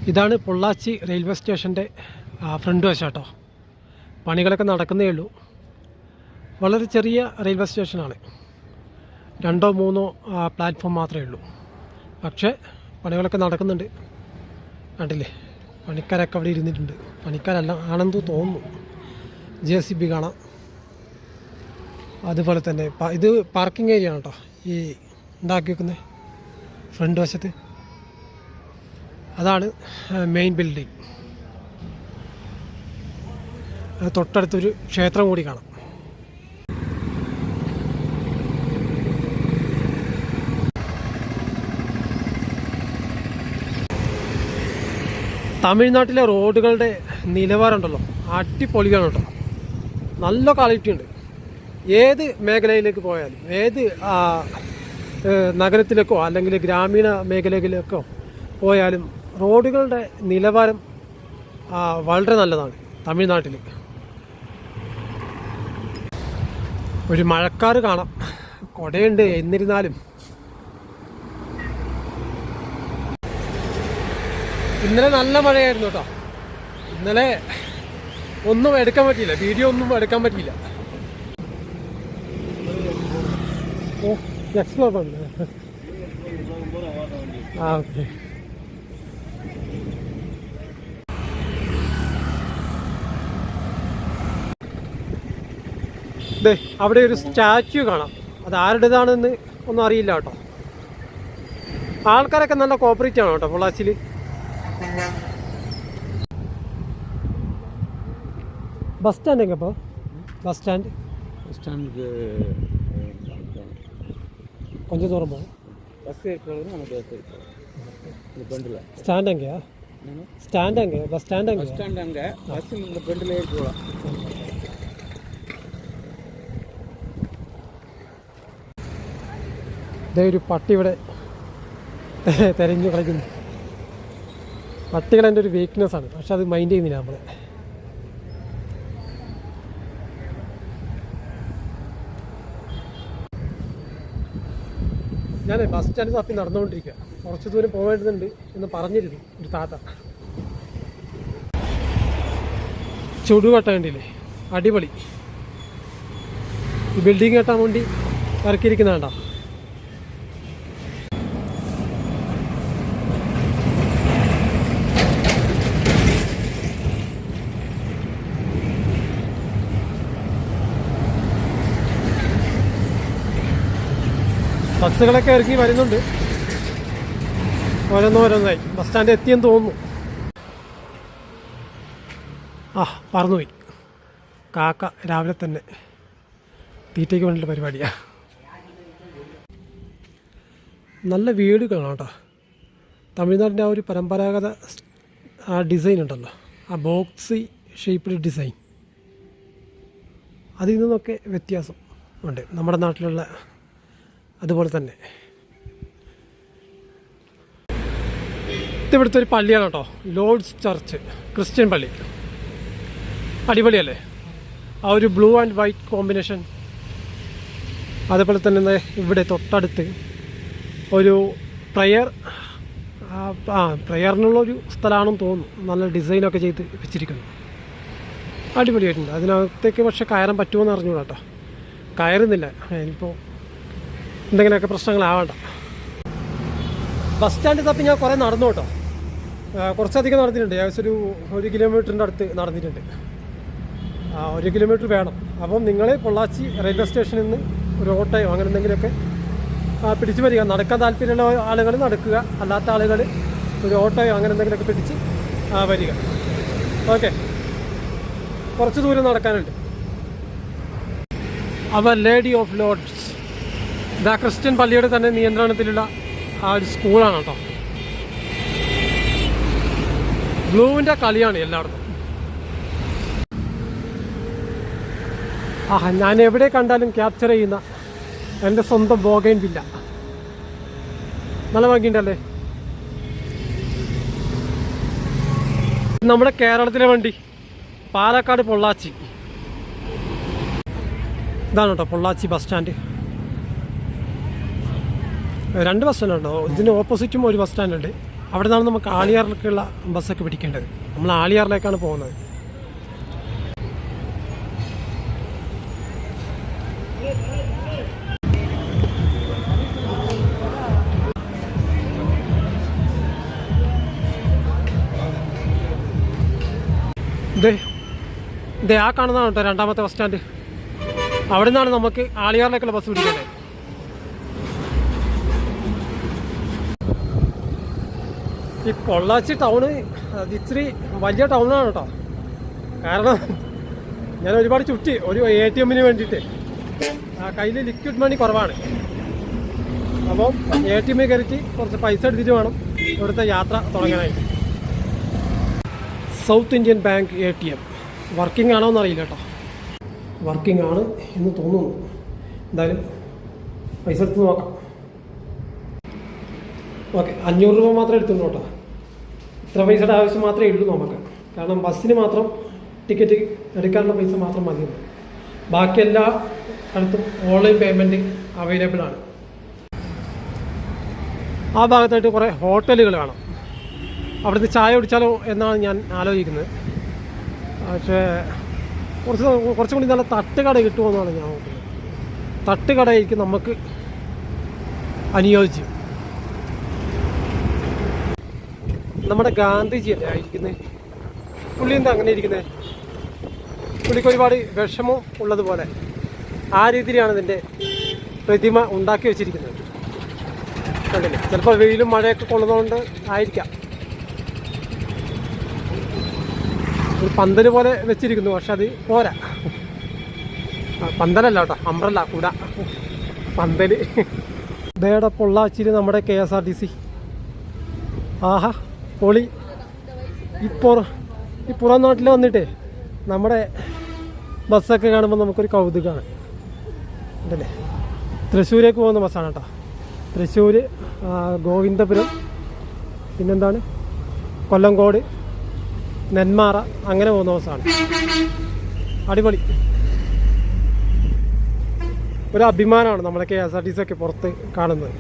ഇതാണ് പൊള്ളാച്ചി റെയിൽവേ സ്റ്റേഷൻ്റെ ഫ്രണ്ട് വശം കേട്ടോ. പണികളൊക്കെ നടക്കുന്നേ ഉള്ളൂ. വളരെ ചെറിയ റെയിൽവേ സ്റ്റേഷനാണ്. 2 or 3 പ്ലാറ്റ്ഫോം മാത്രമേ ഉള്ളൂ. പക്ഷേ പണികളൊക്കെ നടക്കുന്നുണ്ട്. കണ്ടില്ലേ, പണിക്കാരൊക്കെ അവിടെ ഇരുന്നിട്ടുണ്ട്. പണിക്കാരല്ല ആണെന്ന് തോന്നുന്നു. JCB കാണാം. അതുപോലെ തന്നെ ഇത് പാർക്കിംഗ് ഏരിയ ആണ് കേട്ടോ. ഈ ഉണ്ടാക്കി വെക്കുന്നത് ഫ്രണ്ട് വശത്ത് അതാണ് മെയിൻ ബിൽഡിംഗ്. തൊട്ടടുത്തൊരു ക്ഷേത്രം കൂടി കാണാം. തമിഴ്നാട്ടിലെ റോഡുകളുടെ നിലവാരം ഉണ്ടല്ലോ, അടിപൊളിയാണ് കേട്ടോ. നല്ല ക്വാളിറ്റി ഉണ്ട്. ഏത് മേഖലയിലേക്ക് പോയാലും, ഏത് നഗരത്തിലേക്കോ അല്ലെങ്കിൽ ഗ്രാമീണ മേഖലയിലേക്കോ പോയാലും റോഡുകളുടെ നിലവാരം വളരെ നല്ലതാണ് തമിഴ്നാട്ടിൽ. ഒരു മഴക്കാറ് കാണാം, കുടയുണ്ട്. എന്നിരുന്നാലും ഇന്നലെ നല്ല മഴയായിരുന്നു കേട്ടോ. ഇന്നലെ ഒന്നും എടുക്കാൻ പറ്റിയില്ല, വീഡിയോ ഒന്നും എടുക്കാൻ പറ്റിയില്ല. ഓ, എക്സ്പ്ലോർ ആണ്. ഓക്കെ. അവിടെ ഒരു സ്റ്റാച്യു കാണാം. അത് ആരുടേതാണെന്ന് ഒന്നും അറിയില്ല കേട്ടോ. ആൾക്കാരൊക്കെ നല്ല കോപ്പറേറ്റ് ആണ് കേട്ടോ പൊള്ളാച്ചിയിൽ. ബസ് സ്റ്റാൻഡ് എங்கே ഇപ്പോൾ? ബസ് സ്റ്റാൻഡ് கொஞ்சம் தூரம் போகும். பஸ் ஏறிக்கொள்ள நமக்கு இந்த பெண்டில் ஸ்டாண்ட் எங்கேயா? ஸ்டாண்ட் எங்கே? பஸ் ஸ்டாண்ட் எங்கே? பஸ் ஸ்டாண்ட் அங்கே, பஸ் இந்த பெண்டில் ஏறிக்கொள்ளலாம். ഇതേ ഒരു പട്ടി ഇവിടെ തെരഞ്ഞു കളിക്കുന്നു. പട്ടികളെൻ്റെ ഒരു വീക്ക്നെസ്സാണ്, പക്ഷെ അത് മൈൻഡ് ചെയ്യുന്നില്ല നമ്മൾ. ഞാൻ ബസ് സ്റ്റാൻഡ് തപ്പി നടന്നുകൊണ്ടിരിക്കുക. കുറച്ച് ദൂരം പോകേണ്ടതുണ്ട് എന്ന് പറഞ്ഞിരുന്നു ഒരു താത്ത. ചുടുകട്ട കണ്ടില്ലേ, അടിപൊളി. ഈ ബിൽഡിങ് കെട്ടാൻ വേണ്ടി ഇറക്കിയിരിക്കുന്ന കണ്ടോ. ബസ്സുകളൊക്കെ ഇറങ്ങി വരുന്നുണ്ട് ഓരോന്നോരോന്നായി. ബസ് സ്റ്റാൻഡ് എത്തിയെന്ന് തോന്നുന്നു. പറന്നുപോയി കാക്ക. രാവിലെ തന്നെ തീറ്റയ്ക്ക് വേണ്ടിയുള്ള പരിപാടിയാണ്. നല്ല വീടുകളാണ് കേട്ടോ. തമിഴ്നാടിൻ്റെ ആ ഒരു പരമ്പരാഗത ഡിസൈൻ ഉണ്ടല്ലോ, ആ ബോക്സി ഷേപ്പ്ഡ് ഡിസൈൻ, അതിൽ നിന്നൊക്കെ വ്യത്യാസം ഉണ്ട് നമ്മുടെ നാട്ടിലുള്ള അതുപോലെ തന്നെ. ഇവിടുത്തെ ഒരു പള്ളിയാണ് കേട്ടോ, ലോർഡ്സ് ചർച്ച്, ക്രിസ്ത്യൻ പള്ളി. അടിപൊളിയല്ലേ ആ ഒരു ബ്ലൂ ആൻഡ് വൈറ്റ് കോമ്പിനേഷൻ. അതേപോലെ തന്നെ ഇവിടെ തൊട്ടടുത്ത് ഒരു പ്രയറിനുള്ളൊരു സ്ഥലമാണെന്ന് തോന്നുന്നു. നല്ല ഡിസൈനൊക്കെ ചെയ്ത് വെച്ചിരിക്കുന്നു, അടിപൊളിയായിട്ടുണ്ട്. അതിനകത്തേക്ക് പക്ഷെ കയറാൻ പറ്റുമോയെന്ന് അറിഞ്ഞൂടാ കേട്ടോ. കയറുന്നില്ല, ഇനിയിപ്പോൾ എന്തെങ്കിലുമൊക്കെ പ്രശ്നങ്ങളാവണ്ട. ബസ് സ്റ്റാൻഡ് തപ്പി ഞാൻ കുറേ നടന്നു കേട്ടോ. കുറച്ചധികം നടന്നിട്ടുണ്ട്. ഏകദേശം ഒരു 1 കിലോമീറ്ററിൻ്റെ അടുത്ത് നടന്നിട്ടുണ്ട്. 1 കിലോമീറ്റർ വേണം. അപ്പം നിങ്ങൾ പൊള്ളാച്ചി റെയിൽവേ സ്റ്റേഷനിൽ നിന്ന് ഒരു ഓട്ടോയോ അങ്ങനെ എന്തെങ്കിലുമൊക്കെ പിടിച്ച് വരിക. നടക്കാൻ താല്പര്യമുള്ള ആളുകൾ നടക്കുക, അല്ലാത്ത ആളുകൾ ഒരു ഓട്ടോയോ അങ്ങനെ എന്തെങ്കിലുമൊക്കെ പിടിച്ച് വരിക. ഓക്കെ, കുറച്ച് ദൂരം നടക്കാനുണ്ട്. അവർ ലേഡി ഓഫ് ലോർഡ്സ്, ഇതാ ക്രിസ്ത്യൻ പള്ളിയുടെ തന്നെ നിയന്ത്രണത്തിലുള്ള ആ ഒരു സ്കൂളാണ് കേട്ടോ. ബ്ലൂവിൻ്റെ കളിയാണ് എല്ലായിടത്തും. ഞാൻ എവിടെ കണ്ടാലും ക്യാപ്ചർ ചെയ്യുന്ന എൻ്റെ സ്വന്തം ബോഗൈൻവില്ല. നല്ല ഭംഗിയുണ്ടല്ലേ. നമ്മുടെ കേരളത്തിലെ വണ്ടി പാലക്കാട് പൊള്ളാച്ചി. ഇതാണ് കേട്ടോ പൊള്ളാച്ചി ബസ് സ്റ്റാൻഡ്. 2 ബസ് സ്റ്റാൻഡുണ്ടോ, ഇതിന് ഓപ്പോസിറ്റും ഒരു ബസ് സ്റ്റാൻഡുണ്ട്, അവിടെ നിന്നാണ് നമുക്ക് ആളിയാറിലേക്കുള്ള ബസ്സൊക്കെ പിടിക്കേണ്ടത്. നമ്മൾ ആളിയാറിലേക്കാണ് പോകുന്നത്. ഇതേ ആ കാണുന്നതാണ് കേട്ടോ രണ്ടാമത്തെ ബസ് സ്റ്റാൻഡ്. അവിടെ നിന്നാണ് നമുക്ക് ആളിയാറിലേക്കുള്ള ബസ് പിടിക്കേണ്ടത്. ഈ പൊള്ളാച്ചി ടൗണ് അത് ഇച്ചിരി വലിയ ടൗണാണ് കേട്ടോ. കാരണം ഞാൻ ഒരുപാട് ചുറ്റി ഒരു ATM വേണ്ടിയിട്ട്. കയ്യിൽ ലിക്വിഡ് മണി കുറവാണ്. അപ്പം ATM കയറ്റി കുറച്ച് പൈസ എടുത്തിട്ട് വേണം ഇവിടുത്തെ യാത്ര തുടങ്ങാനായിട്ട്. South Indian Bank ATM working ആണോ എന്നറിയില്ല കേട്ടോ. വർക്കിംഗ് ആണ് എന്ന് തോന്നുന്നു. എന്തായാലും പൈസ എടുത്ത് നോക്കാം. ഓക്കെ, 500 രൂപ മാത്രമേ എടുത്തുള്ളൂ കേട്ടോ. ഇത്ര പൈസയുടെ ആവശ്യം മാത്രമേ ഉള്ളൂ നമുക്ക്. കാരണം ബസ്സിന് മാത്രം ടിക്കറ്റ് എടുക്കാനുള്ള പൈസ മാത്രം മതിയുള്ളൂ. ബാക്കി എല്ലാ അടുത്തും ഓൺലൈൻ പേയ്മെൻറ്റ് അവൈലബിൾ ആണ്. ആ ഭാഗത്തായിട്ട് കുറേ ഹോട്ടലുകൾ കാണാം. അവിടുത്തെ ചായ കുടിച്ചാലോ എന്നാണ് ഞാൻ ആലോചിക്കുന്നത്. പക്ഷേ കുറച്ചും കൂടി നല്ല തട്ടുകട കിട്ടുമെന്നാണ് ഞാൻ നോക്കുന്നത്. തട്ടുകടയായിരിക്കും നമുക്ക് അനുയോജ്യം. നമ്മുടെ ഗാന്ധിജിയല്ലേ ആയിരിക്കുന്നത്. പുള്ളി എന്താ അങ്ങനെ ഇരിക്കുന്നത്? പുള്ളിക്ക് ഒരുപാട് വിഷമം ഉള്ളതുപോലെ ആ രീതിയിലാണ് ഇതിൻ്റെ പ്രതിമ ഉണ്ടാക്കി വെച്ചിരിക്കുന്നത്. കണ്ടില്ലേ? ചിലപ്പോൾ വെയിലും മഴയൊക്കെ കൊള്ളുന്നതുകൊണ്ട് ആയിരിക്കാം. ഒരു പന്തൽ പോലെ വെച്ചിരിക്കുന്നു. പക്ഷെ അത് പോരാ. പന്തലല്ല കേട്ടോ, അംബ്രല്ല, കുട, പന്തൽ. ഇതേടെ പൊള്ളാച്ചിയിൽ നമ്മുടെ KSRTC. ആഹാ പൊളി. ഈ പുറം നാട്ടിൽ വന്നിട്ടേ നമ്മുടെ ബസ്സൊക്കെ കാണുമ്പോൾ നമുക്കൊരു കൗതുകമാണ്. ഉണ്ടല്ലേ? തൃശ്ശൂരേക്ക് പോകുന്ന ബസ്സാണ് കേട്ടോ. തൃശ്ശൂർ, ഗോവിന്ദപുരം, പിന്നെന്താണ് കൊല്ലങ്കോട്, നെന്മാറ, അങ്ങനെ പോകുന്ന ബസ്സാണ്. അടിപൊളി. ഒരു അഭിമാനമാണ് നമ്മുടെ KSRTC ഒക്കെ പുറത്ത് കാണുന്നത്.